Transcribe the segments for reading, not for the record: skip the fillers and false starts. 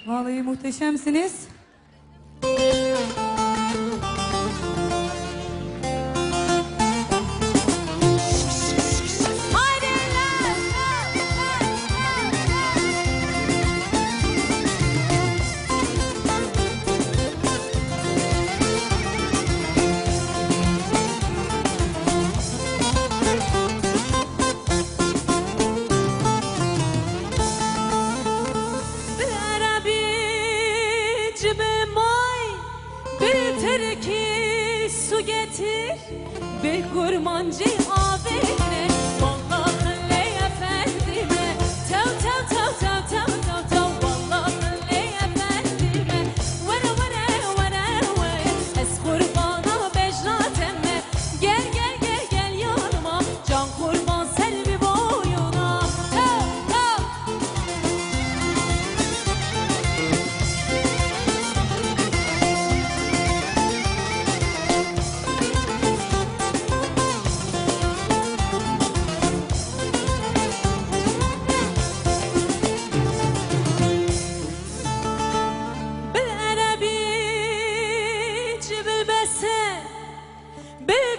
Vallahi muhteşemsiniz. Terki su getir bir kurmancı abine, vallahi le efendime, tav tav tav tav tav tav tav, vallahi le efendime, vere vere vere vere, es kurbana becrateme, gel gel gel gel yanıma, can kurban selvi boyuna, tav tav.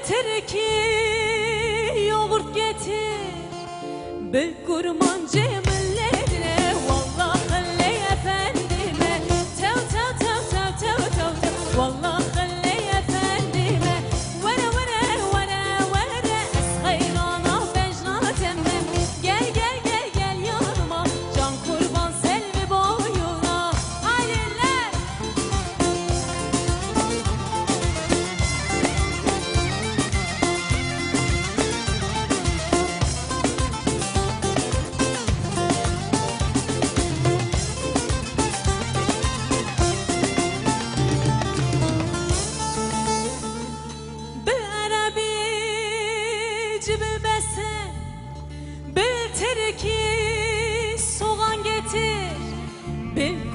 Terki yoğurt getir bir kurmancı milletine, vallahi le efendime, tav tav tav tav tav tav tav, vallahi le efendime, vere vere vere vere, es hayrana becrateme, gel gel gel gel yanıma, can kurban selvi boyuna, haydiler. Bir terki soğan getir, bir